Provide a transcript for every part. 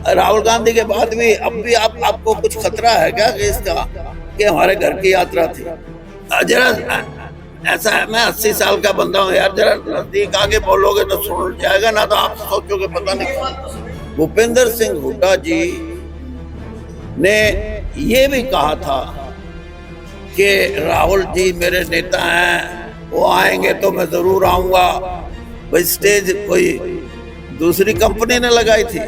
राहुल गांधी के बाद भी अब भी आपको कुछ खतरा है क्या कि इसका कि हमारे घर की यात्रा थी? जरा ऐसा है, मैं 80 साल का बंदा हूँ यार, जरा नजदीक आगे बोलोगे तो सुन जाएगा, ना तो आप सोचोगे पता नहीं। भूपेंद्र सिंह हुड्डा जी ने ये भी कहा था कि राहुल जी मेरे नेता हैं, वो आएंगे तो मैं जरूर आऊंगा। भाई स्टेज कोई दूसरी कंपनी ने लगाई थी।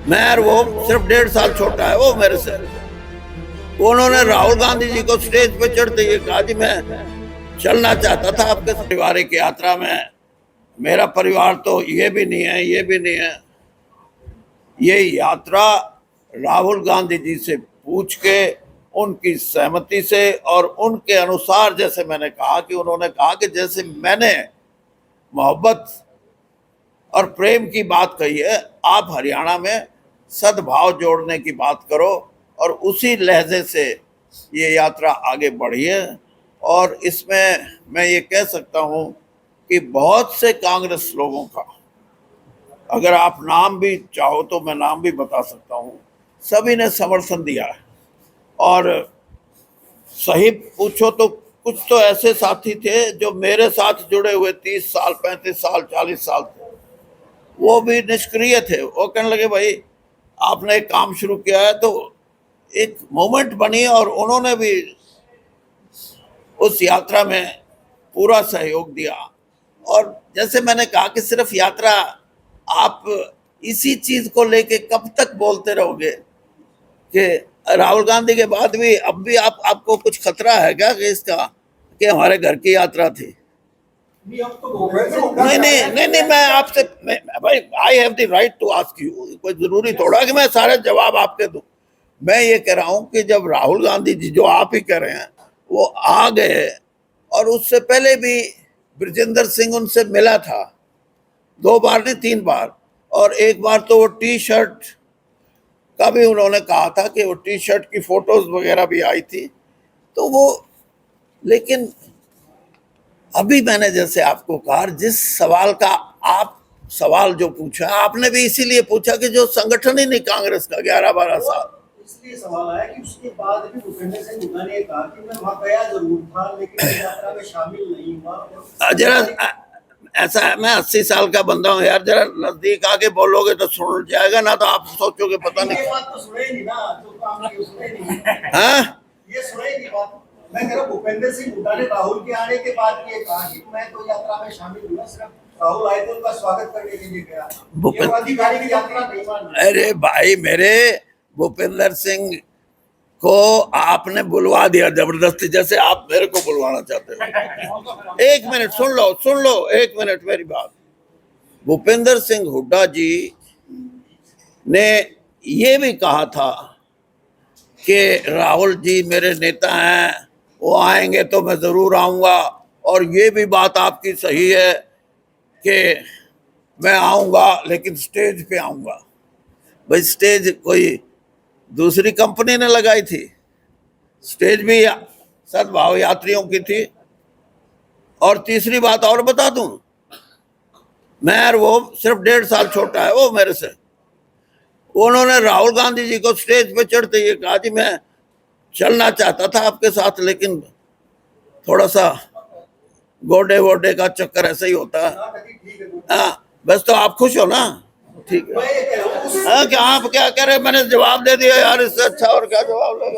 मैं और वो सिर्फ 1.5 साल छोटा है वो मेरे से। उन्होंने राहुल गांधी जी को स्टेज पे चढ़ते ये कहा जी मैं चलना चाहता था आपके पारिवारिक यात्रा में। मेरा परिवार तो ये भी नहीं है, ये भी नहीं है। ये यात्रा राहुल गांधी जी से पूछ के, उनकी सहमति से और उनके अनुसार, जैसे मैंने कहा कि उन्होंने कहा कि जैसे मैंने मोहब्बत और प्रेम की बात कही है, आप हरियाणा में सद्भाव जोड़ने की बात करो, और उसी लहजे से ये यात्रा आगे बढ़ी है। और इसमें मैं ये कह सकता हूँ कि बहुत से कांग्रेस लोगों का, अगर आप नाम भी चाहो तो मैं नाम भी बता सकता हूँ, सभी ने समर्थन दिया है। और सही पूछो तो कुछ तो ऐसे साथी थे जो मेरे साथ जुड़े हुए 30 साल 35 साल 40 साल थे, वो भी निष्क्रिय थे। वो कहने लगे भाई आपने एक काम शुरू किया है, तो एक मोमेंट बनी और उन्होंने भी उस यात्रा में पूरा सहयोग दिया। और जैसे मैंने कहा कि सिर्फ यात्रा, आप इसी चीज को लेके कब तक बोलते रहोगे कि राहुल गांधी के बाद भी अब भी आपको कुछ खतरा है क्या कि इसका कि हमारे घर की यात्रा थी? नहीं नहीं नहीं नहीं, मैं आपसे भाई I have the right to ask you. कोई जरूरी थोड़ा कि मैं सारे जवाब आपके दूं। मैं ये कह रहा हूं कि जब राहुल गांधी जी, जो आप ही कह रहे हैं, वो आ गए, और उससे पहले भी ब्रजेंद्र सिंह उनसे मिला था, 2 बार नहीं 3 बार। और एक बार तो वो टी शर्ट का भी उन्होंने कहा था कि वो टी शर्ट की फोटोज वगैरह भी आई थी, तो वो, लेकिन अभी मैंने जैसे आपको कहा, जिस सवाल का आप सवाल जो पूछा, आपने भी इसीलिए पूछा कि जो संगठन ही नहीं कांग्रेस का 11-12 साल, इसलिए सवाल आया कि उसके बाद भी भूपेंद्र सिंह हुड्डा ने कहा कि मैं वहां गया जरूर था लेकिन यात्रा में शामिल नहीं हुआ। जरा ऐसा है, मैं 80 साल का बंदा हूँ यार, जरा नजदीक आके बोलोगे तो सुन जाएगा, ना तो आप सोचोगे पता नहीं। ये बात तो सुने ही नहीं ना, जो काम की सुने नहीं। हाँ, ये सुने ही नहीं बात। मैं कह रहा भूपेंद्र सिंह हुड्डा ने राहुल के आने के बाद ये कहा कि मैं तो यात्रा में शामिल हुआ, सिर्फ राहुल आए थे उनका स्वागत करने के लिए गया, ये अधिकारी की यात्रा नहीं मान। अरे भाई मेरे, भूपेंद्र सिंह को आपने बुलवा दिया जबरदस्ती, जैसे आप मेरे को बुलवाना चाहते हो। एक मिनट सुन लो 1 मिनट मेरी बात। भूपेंद्र सिंह हुड्डा जी ने ये भी कहा था कि राहुल जी मेरे नेता हैं, वो आएंगे तो मैं जरूर आऊंगा। और ये भी बात आपकी सही है कि मैं आऊंगा लेकिन स्टेज पे आऊंगा। भाई स्टेज कोई दूसरी कंपनी ने लगाई थी, स्टेज भी सद्भाव यात्रियों की थी। और तीसरी बात और बता दूं, मैं और वो सिर्फ 1.5 साल छोटा है वो मेरे से। उन्होंने राहुल गांधी जी को स्टेज पे चढ़ते ये कहा जी मैं चलना चाहता था आपके साथ, लेकिन थोड़ा सा गोडे वोडे का चक्कर ऐसा ही होता है। हाँ, बस तो आप खुश हो ना? ठीक है। हाँ, क्या आप क्या कह रहे, मैंने जवाब दे दिया यार, इससे अच्छा और क्या जवाब लेगा।